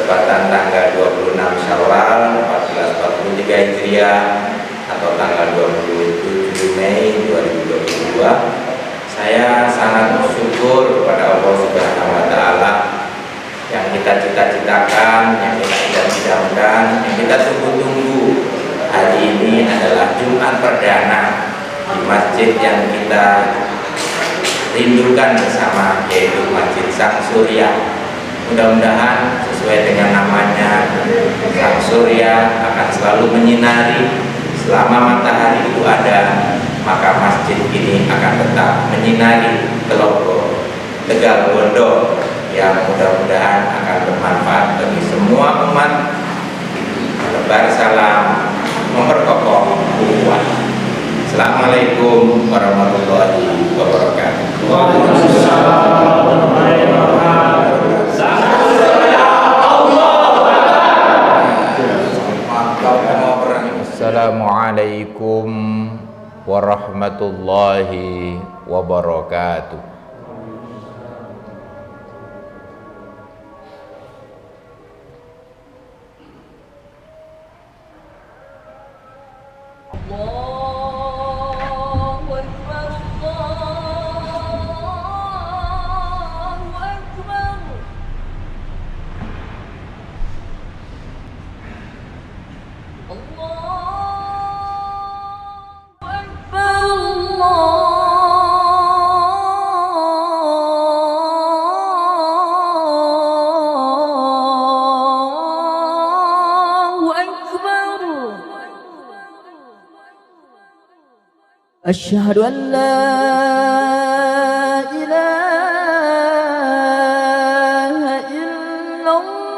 bertepatan tanggal 26 Syawal 1443 Hijriah atau tanggal 27 Mei 2022. Saya sangat bersyukur kepada Allah Subhanahu wa Ta'ala yang kita cita-citakan, yang kita idam-idamkan, yang kita tunggu-tunggu. Hari ini adalah Jumat perdana di masjid yang kita rindukan bersama, yaitu Masjid Sang Surya. Mudah-mudahan sesuai dengan namanya, Sang Surya akan selalu menyinari. Selama matahari itu ada, maka masjid ini akan tetap menyinari Telogo, Tegal Bondo, yang mudah-mudahan akan bermanfaat bagi semua umat. Tebar salam, memperkokoh ukhuwah. Assalamualaikum warahmatullahi wabarakatuh. Waalaikumsalam warahmatullahi wabarakatuh. Assalamualaikum warahmatullahi wabarakatuh. أشهد أن لا إله إلا الله.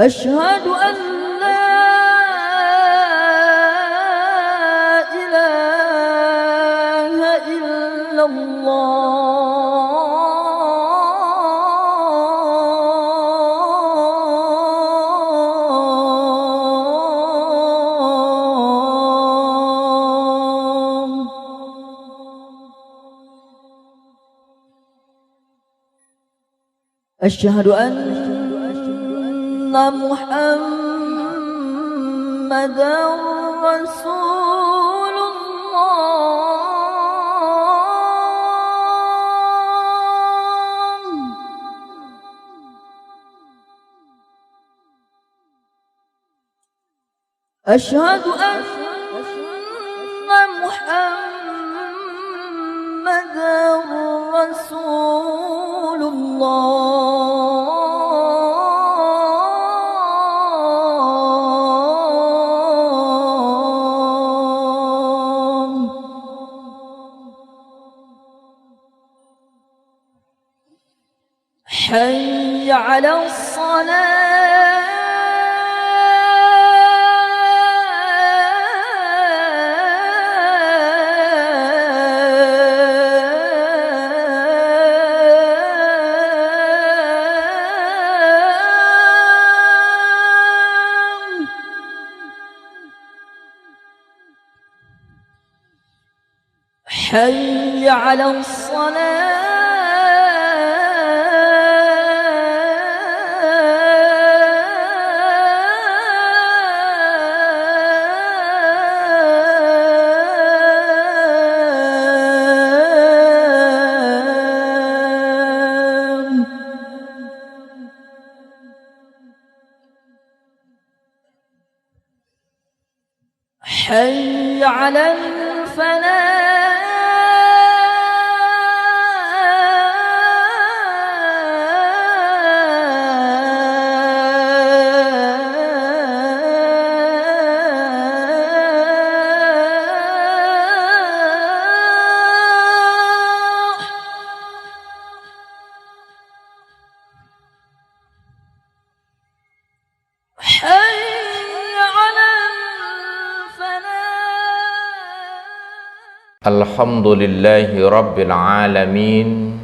أشهد أن لا إله إلا الله. أشهد أن محمدًا رسول الله. أشهد أن محمدًا رسول الله. حي على حي على الصلاة. حي على الفلاح. Alhamdulillahi Rabbil Alamin,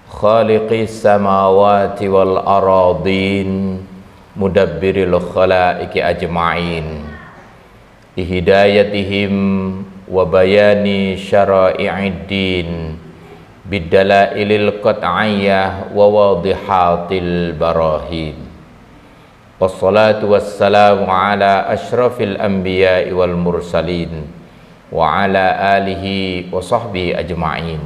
Khaliqis samawati wal aradin, Mudabbiril khalaiqi ajma'in. bihidayatihim wa bayani syara'i'id din bidalailil qat'iyyah wa wadihatil barahin. Wassalatu wassalamu ala asyrafil anbiya'i wal mursalin wa ala alihi wa sahbihi ajma'in.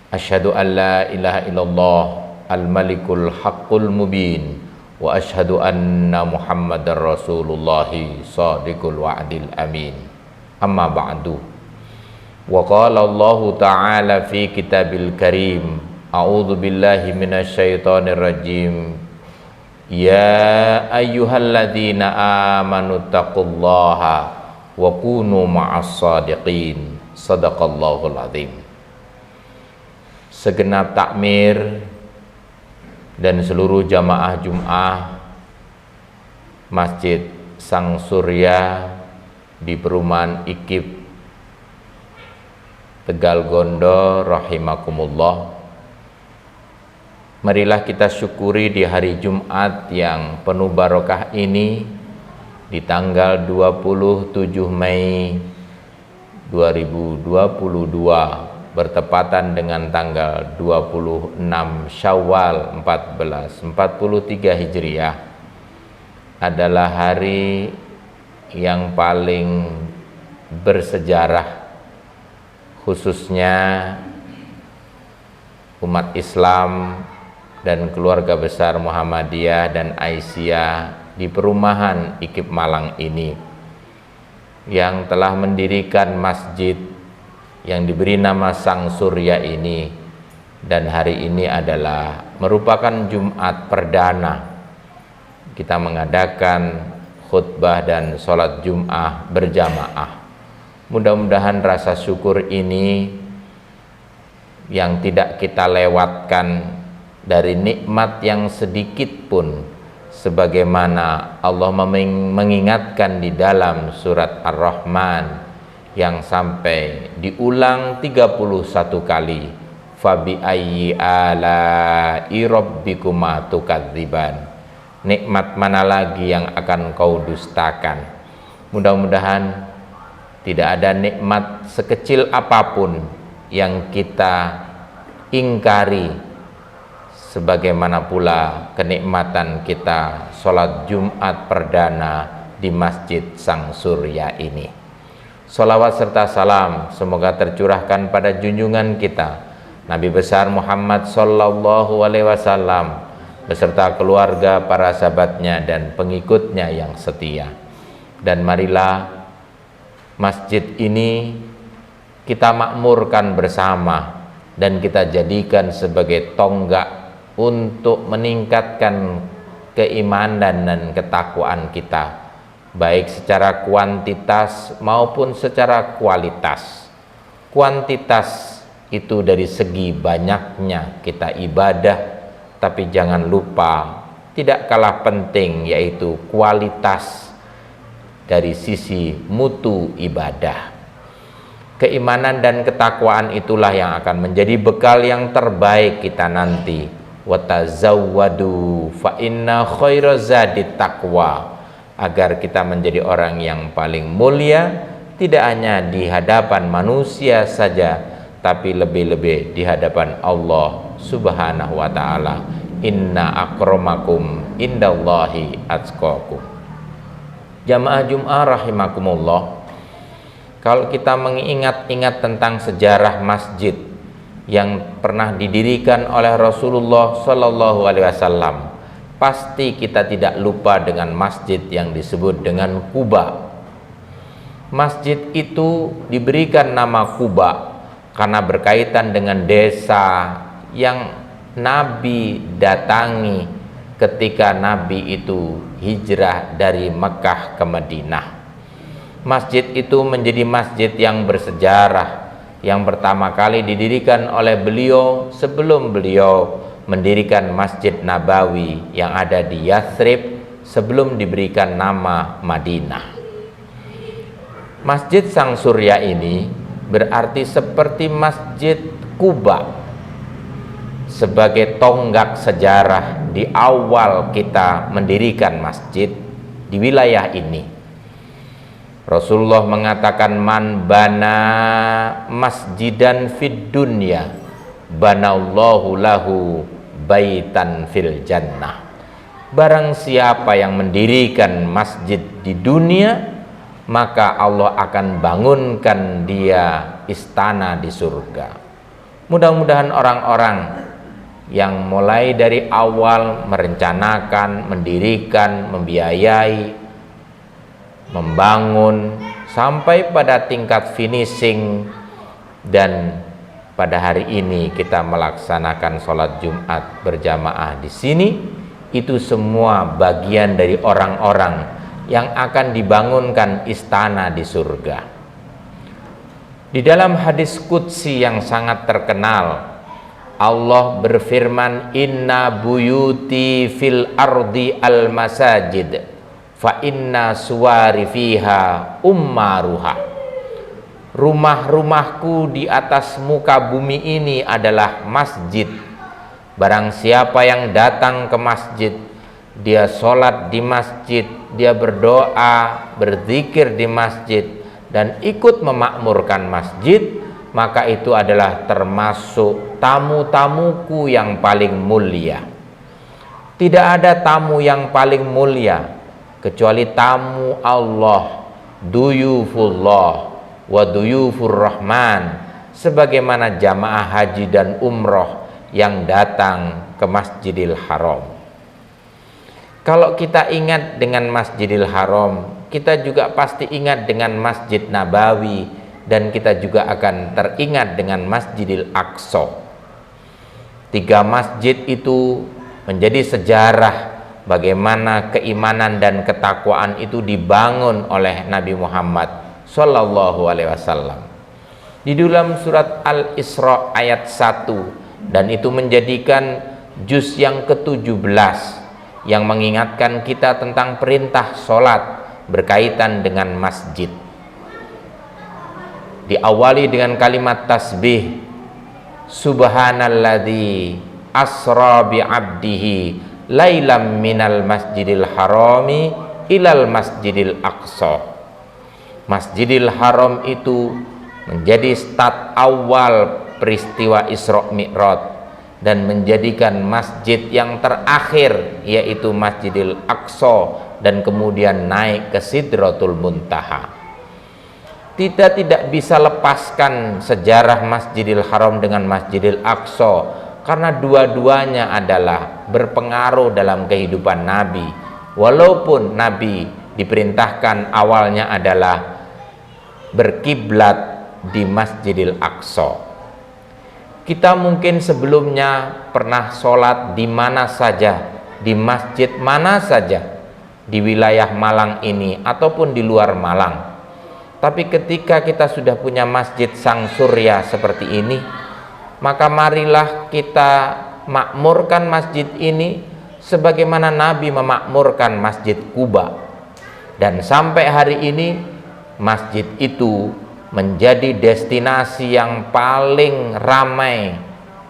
Asyhadu an la ilaha illallah al-malikul haqqul mubin wa asyhadu anna muhammadar rasulullahi sadiqul wa'dil amin. Amma ba'du. Wa qala Allah ta'ala fi kitabil karim, a'udzu billahi minasy syaithanir rajim, ya ayyuhalladzina amanu taqullaha wa kunu ma'as shadiqin. Shadaqallahul azim. Segenap takmir dan seluruh jamaah Jum'ah Masjid Sang Surya di Perumahan IKIP Tegal Gondo rahimakumullah. Marilah kita syukuri di hari Jumat yang penuh barokah ini, di tanggal 27 Mei 2022 bertepatan dengan tanggal 26 Syawal 1443 Hijriah, adalah hari yang paling bersejarah, khususnya umat Islam dan keluarga besar Muhammadiyah dan Aisyah di Perumahan IKIP Malang ini, yang telah mendirikan masjid yang diberi nama Sang Surya ini. Dan hari ini adalah merupakan Jumat perdana kita mengadakan khutbah dan sholat Jum'ah berjamaah. Mudah-mudahan rasa syukur ini yang tidak kita lewatkan dari nikmat yang sedikit pun, sebagaimana Allah mengingatkan di dalam surat Ar-Rahman yang sampai diulang 31 kali, fabi ayyi ala'i rabbikuma tukadziban. Nikmat mana lagi yang akan kau dustakan? Mudah-mudahan tidak ada nikmat sekecil apapun yang kita ingkari, sebagaimana pula kenikmatan kita sholat Jumat perdana di Masjid Sang Surya ini. Salawat serta salam semoga tercurahkan pada junjungan kita Nabi besar Muhammad sallallahu alaihi wasallam beserta keluarga, para sahabatnya dan pengikutnya yang setia. Dan marilah masjid ini kita makmurkan bersama dan kita jadikan sebagai tonggak untuk meningkatkan keimanan dan ketakwaan kita, baik secara kuantitas maupun secara kualitas. Kuantitas itu dari segi banyaknya kita ibadah, tapi jangan lupa tidak kalah penting yaitu kualitas dari sisi mutu ibadah. Keimanan dan ketakwaan itulah yang akan menjadi bekal yang terbaik kita nanti. Wa tazawwadu fa inna khairaz zadi taqwa. Agar kita menjadi orang yang paling mulia, tidak hanya di hadapan manusia saja, tapi lebih-lebih di hadapan Allah Subhanahu wa ta'ala. Inna akramakum indallahi atqakum. Jamaah Jum'ah rahimakumullah, kalau kita mengingat-ingat tentang sejarah masjid yang pernah didirikan oleh Rasulullah sallallahu alaihi wasallam, pasti kita tidak lupa dengan masjid yang disebut dengan Quba. Masjid itu diberikan nama Quba karena berkaitan dengan desa yang Nabi datangi ketika Nabi itu hijrah dari Mekah ke Madinah. Masjid itu menjadi masjid yang bersejarah, yang pertama kali didirikan oleh beliau sebelum beliau mendirikan Masjid Nabawi yang ada di Yathrib sebelum diberikan nama Madinah. Masjid Sang Surya ini berarti seperti Masjid Quba sebagai tonggak sejarah di awal kita mendirikan masjid di wilayah ini. Rasulullah mengatakan, man bana masjidan fid dunya banallahu lahu baitan fil jannah. Barang siapa yang mendirikan masjid di dunia, maka Allah akan bangunkan dia istana di surga. Mudah-mudahan orang-orang yang mulai dari awal merencanakan, mendirikan, membiayai, membangun sampai pada tingkat finishing, dan pada hari ini kita melaksanakan sholat Jumat berjamaah di sini, itu semua bagian dari orang-orang yang akan dibangunkan istana di surga. Di dalam hadis qudsi yang sangat terkenal, Allah berfirman, inna buyuti fil ardi al masajid fa inna suwari fiha ummaruha. Rumah-rumahku di atas muka bumi ini adalah masjid. Barang siapa yang datang ke masjid, dia sholat di masjid, dia berdoa, berzikir di masjid, dan ikut memakmurkan masjid, maka itu adalah termasuk tamu-tamuku yang paling mulia. Tidak ada tamu yang paling mulia kecuali tamu Allah, duyufullah wa duyufur rahman, sebagaimana jamaah haji dan umroh yang datang ke Masjidil Haram. Kalau kita ingat dengan Masjidil Haram, kita juga pasti ingat dengan Masjid Nabawi, dan kita juga akan teringat dengan Masjidil Aqsa. 3 masjid itu menjadi sejarah bagaimana keimanan dan ketakwaan itu dibangun oleh Nabi Muhammad Sallallahu Alaihi Wasallam. Di dalam surat Al-Isra ayat 1, dan itu menjadikan juz yang ke-17 yang mengingatkan kita tentang perintah sholat berkaitan dengan masjid. Diawali dengan kalimat tasbih, subhanalladzi asra bi abdihi lailam minal masjidil harami ilal masjidil aqsa. Masjidil Haram itu menjadi start awal peristiwa Isra Mi'raj dan menjadikan masjid yang terakhir, yaitu Masjidil Aqsa, dan kemudian naik ke Sidratul Muntaha. Kita tidak bisa lepaskan sejarah Masjidil Haram dengan Masjidil Aqsa, karena dua-duanya adalah berpengaruh dalam kehidupan Nabi. Walaupun Nabi diperintahkan awalnya adalah berkiblat di Masjidil Aqsa. Kita mungkin sebelumnya pernah sholat di mana saja, di masjid mana saja, di wilayah Malang ini ataupun di luar Malang. Tapi ketika kita sudah punya Masjid Sang Surya seperti ini, maka marilah kita makmurkan masjid ini sebagaimana Nabi memakmurkan Masjid Quba. Dan sampai hari ini masjid itu menjadi destinasi yang paling ramai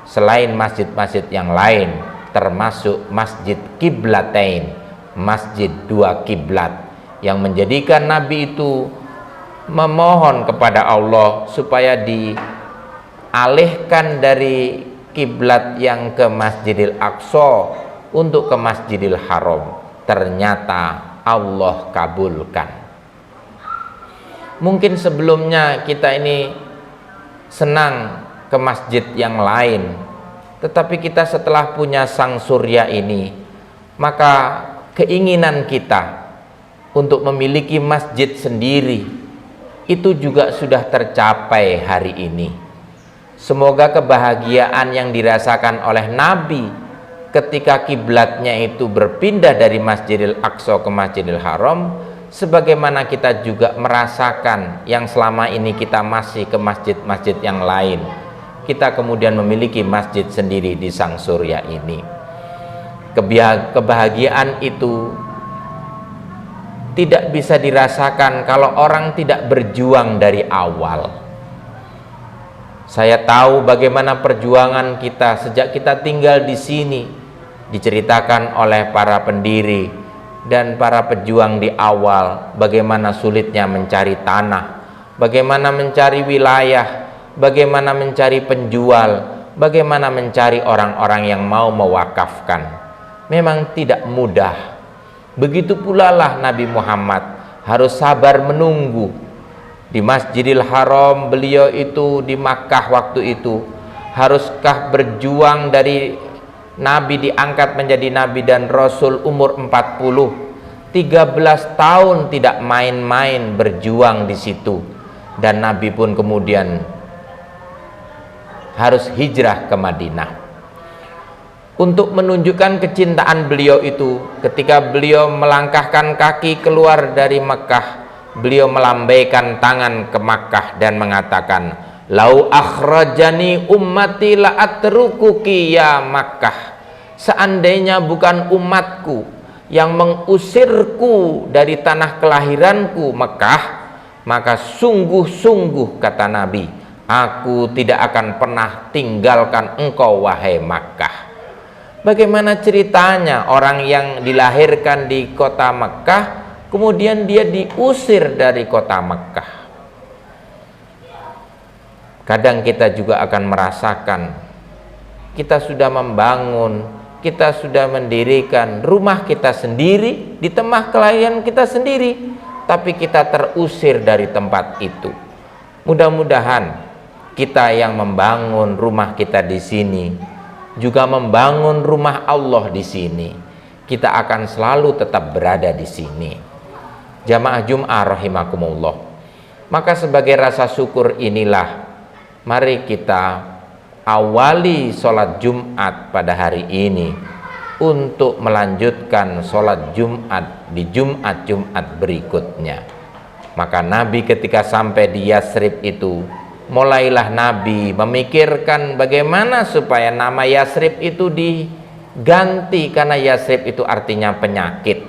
selain masjid-masjid yang lain, termasuk Masjid Qiblatain, masjid 2 kiblat, yang menjadikan Nabi itu memohon kepada Allah supaya dialihkan dari kiblat yang ke Masjidil Aqsa untuk ke Masjidil Haram. Ternyata Allah kabulkan. Mungkin sebelumnya kita ini senang ke masjid yang lain, tetapi kita setelah punya Sang Surya ini, maka keinginan kita untuk memiliki masjid sendiri itu juga sudah tercapai hari ini. Semoga kebahagiaan yang dirasakan oleh Nabi ketika kiblatnya itu berpindah dari Masjidil Aqsa ke Masjidil Haram, sebagaimana kita juga merasakan yang selama ini kita masih ke masjid-masjid yang lain, kita kemudian memiliki masjid sendiri di Sang Surya ini. Kebahagiaan itu tidak bisa dirasakan kalau orang tidak berjuang dari awal. Saya tahu bagaimana perjuangan kita sejak kita tinggal di sini, diceritakan oleh para pendiri dan para pejuang di awal, bagaimana sulitnya mencari tanah, bagaimana mencari wilayah, bagaimana mencari penjual, bagaimana mencari orang-orang yang mau mewakafkan. Memang tidak mudah. Begitu pula lah Nabi Muhammad harus sabar menunggu di Masjidil Haram. Beliau itu di Makkah waktu itu, haruskah berjuang dari Nabi diangkat menjadi Nabi dan Rasul umur 40, 13 tahun tidak main-main berjuang di situ. Dan Nabi pun kemudian harus hijrah ke Madinah. Untuk menunjukkan kecintaan beliau itu, ketika beliau melangkahkan kaki keluar dari Mekah, beliau melambaikan tangan ke Makkah dan mengatakan, "Lau akhrajani ummati la atrukuki ya Makkah." Seandainya bukan umatku yang mengusirku dari tanah kelahiranku Mekah, maka sungguh-sungguh, kata Nabi, aku tidak akan pernah tinggalkan engkau wahai Makkah. Bagaimana ceritanya orang yang dilahirkan di kota Mekah kemudian dia diusir dari kota Mekah? Kadang kita juga akan merasakan, kita sudah membangun, kita sudah mendirikan rumah kita sendiri di tempat kelahiran kita sendiri, tapi kita terusir dari tempat itu. Mudah-mudahan kita yang membangun rumah kita di sini juga membangun rumah Allah di sini. Kita akan selalu tetap berada di sini. Jamaah Jum'ah rahimakumullah. Maka sebagai rasa syukur inilah, mari kita awali sholat Jumat pada hari ini untuk melanjutkan sholat Jumat di Jumat-Jumat berikutnya. Maka Nabi ketika sampai di Yasrib itu, mulailah Nabi memikirkan bagaimana supaya nama Yasrib itu diganti, karena Yasrib itu artinya penyakit,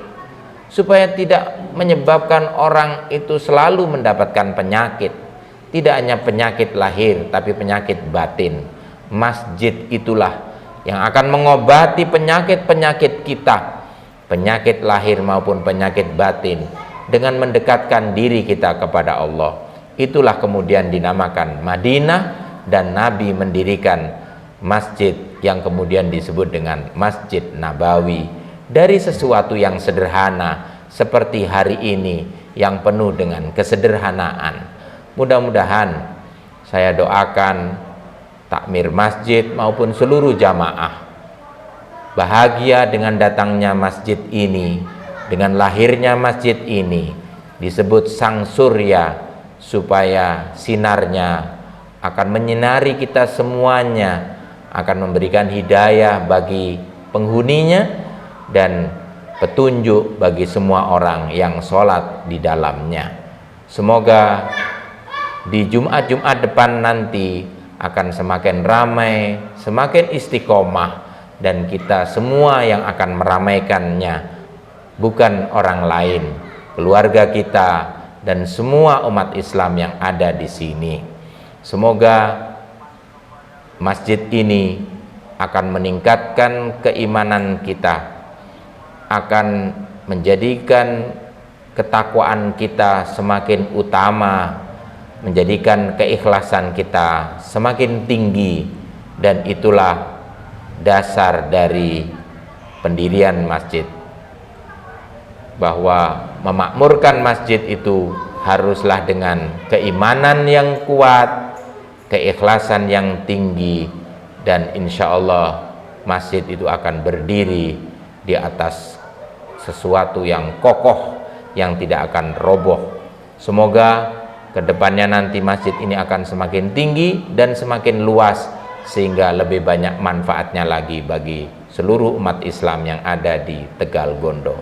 supaya tidak menyebabkan orang itu selalu mendapatkan penyakit. Tidak hanya penyakit lahir, tapi penyakit batin. Masjid itulah yang akan mengobati penyakit-penyakit kita, penyakit lahir maupun penyakit batin, dengan mendekatkan diri kita kepada Allah. Itulah kemudian dinamakan Madinah, dan Nabi mendirikan masjid yang kemudian disebut dengan Masjid Nabawi, dari sesuatu yang sederhana seperti hari ini yang penuh dengan kesederhanaan. Mudah-mudahan saya doakan takmir masjid maupun seluruh jamaah bahagia dengan datangnya masjid ini, dengan lahirnya masjid ini. Disebut sang surya supaya sinarnya akan menyinari kita semuanya, akan memberikan hidayah bagi penghuninya dan petunjuk bagi semua orang yang sholat di dalamnya. Semoga di Jumat-Jumat depan nanti akan semakin ramai, semakin istiqomah, dan kita semua yang akan meramaikannya bukan orang lain, keluarga kita dan semua umat Islam yang ada di sini. Semoga masjid ini akan meningkatkan keimanan kita, akan menjadikan ketakwaan kita semakin utama, menjadikan keikhlasan kita semakin tinggi, dan itulah dasar dari pendirian masjid, bahwa memakmurkan masjid itu haruslah dengan keimanan yang kuat, keikhlasan yang tinggi, dan insya Allah masjid itu akan berdiri di atas sesuatu yang kokoh, yang tidak akan roboh. Semoga kedepannya nanti masjid ini akan semakin tinggi dan semakin luas, sehingga lebih banyak manfaatnya lagi bagi seluruh umat Islam yang ada di Tegal Gondo.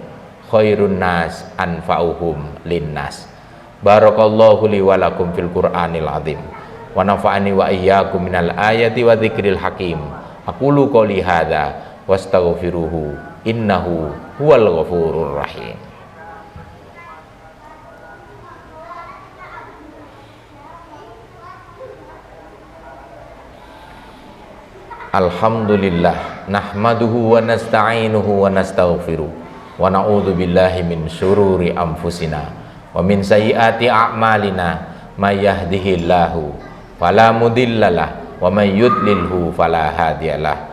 Khairun nas anfa'uhum linnas. Barakallahu li wa lakum fil Qur'anil azim, wa nafa'ani wa iyyakum minal ayati wa dzikril hakim. Aqulu qouli hadza wastaghfiruhu innahu huwal ghafurur rahim. Alhamdulillah nahmaduhu wa nasta'inuhu wa nastaghfiruh wa na'udzubillahi min syururi anfusina wa min sayyiati a'malina may yahdihillahu fala mudhillalah wa may yudlilhu fala hadiyalah.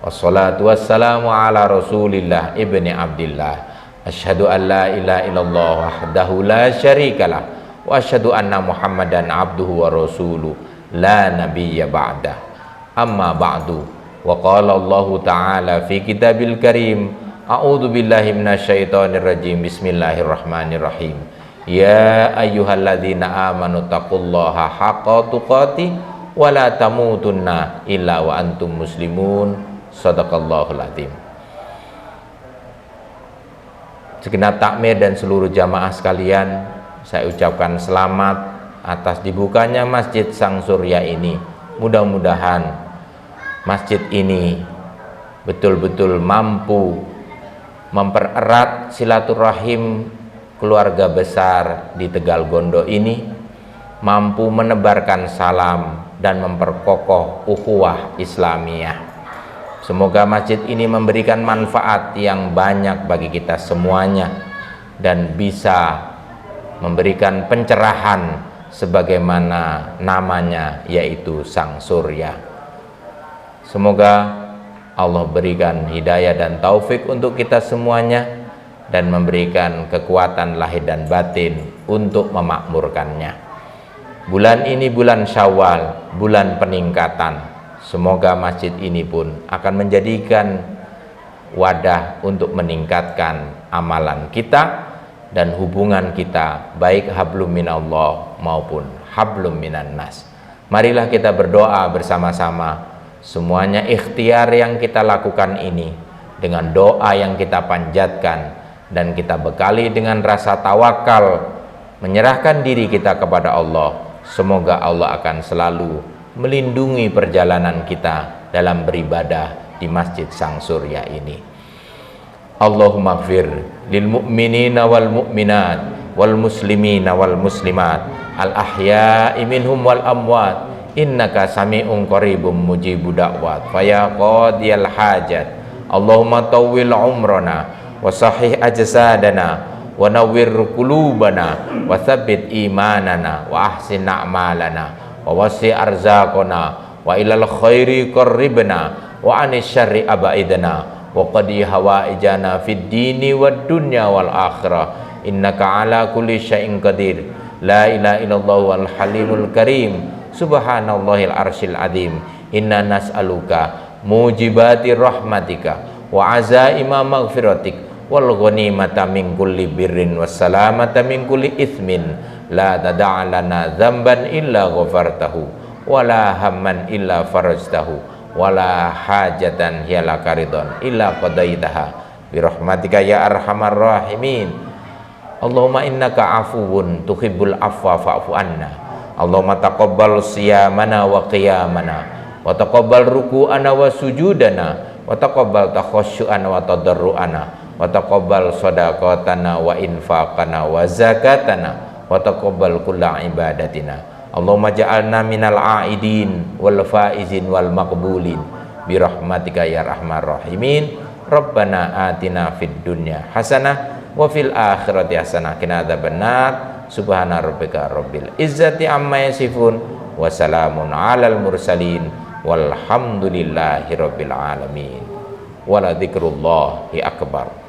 Wassalatu wassalamu ala Rasulillah ibni Abdillah. Asyhadu an la ilaha illallah wahdahu la syarikalah wa asyhadu anna Muhammadan abduhu wa rasuluh la nabiyya ba'dah. Amma ba'du. Wa qala Allah ta'ala fi kitabil karim, a'udzu billahi minasyaitonir rajim. Bismillahirrahmanirrahim. Ya ayyuhalladzina amanu taqullaha haqqa tuqatih wa la tamutunna illa wa antum muslimun. Shadaqallahul azim. Segenap takmir dan seluruh jamaah sekalian, saya ucapkan selamat atas dibukanya Masjid Sang Surya ini. Mudah-mudahan masjid ini betul-betul mampu mempererat silaturahim keluarga besar di Tegal Gondo ini, mampu menebarkan salam dan memperkokoh ukhuwah Islamiyah. Semoga masjid ini memberikan manfaat yang banyak bagi kita semuanya dan bisa memberikan pencerahan sebagaimana namanya, yaitu Sang Surya. Semoga Allah berikan hidayah dan taufik untuk kita semuanya dan memberikan kekuatan lahir dan batin untuk memakmurkannya. Bulan ini bulan Syawal, bulan peningkatan. Semoga masjid ini pun akan menjadikan wadah untuk meningkatkan amalan kita dan hubungan kita, baik hablum minallah maupun hablum minan nas. Marilah kita berdoa bersama-sama. Semuanya ikhtiar yang kita lakukan ini dengan doa yang kita panjatkan dan kita bekali dengan rasa tawakal, menyerahkan diri kita kepada Allah. Semoga Allah akan selalu melindungi perjalanan kita dalam beribadah di Masjid Sang Surya ini. Allahumma gfir lil mu'minina wal mu'minat wal muslimina wal muslimat al ahya'i minhum wal amwat innaka sami'un qaribum mujibud da'wat faya qadiyal hajat. Allahumma tawwil umrana wa sahih ajsadana wa nawwir qulubana wa tsabbit imanana wa ahsin a'malana wa wasi arzaqana wa ilal khairi qarribna wa anis syarri abaidna wa qadi hawaijana fid dini wad dunya wal akhirah innaka ala kulli syai'in qadir. La ilaha illallah wal halimul karim subhanallahil arsyil azim. Inna nas'aluka mujibati rahmatika wa azaima maghfiratik wal ghanimata min kulli birrin wassalamata min kulli ithmin la tada'alana dzamban illa ghafartahu wala hamman illa farajtahu wala hajatan hiya laka ridwan illa qadaitaha birahmatika ya arhamar rahimin. Allahumma innaka afuwun tuhibbul afwa fa'fu anna. Allahumma taqabbal siyamana wa qiyamana wa taqabbal ruku'ana wa sujudana wa taqabbal takhasyu'ana wa tadarru'ana wa taqabbal shadaqatana wa infaqana wa zakatana wa taqabbal kulla ibadatina. Allahumma ja'alna minal a'idin wal faizin wal maqbulin bi rahmatika ya arhamar rahimin. Rabbana atina fid dunya hasanah wa fil akhirati hasanah qina adzabannar. Subhana rabbika rabbil izzati amma yasifun wa salamun alal mursalin walhamdulillahi rabbil alamin. Wala dzikrullahi akbar.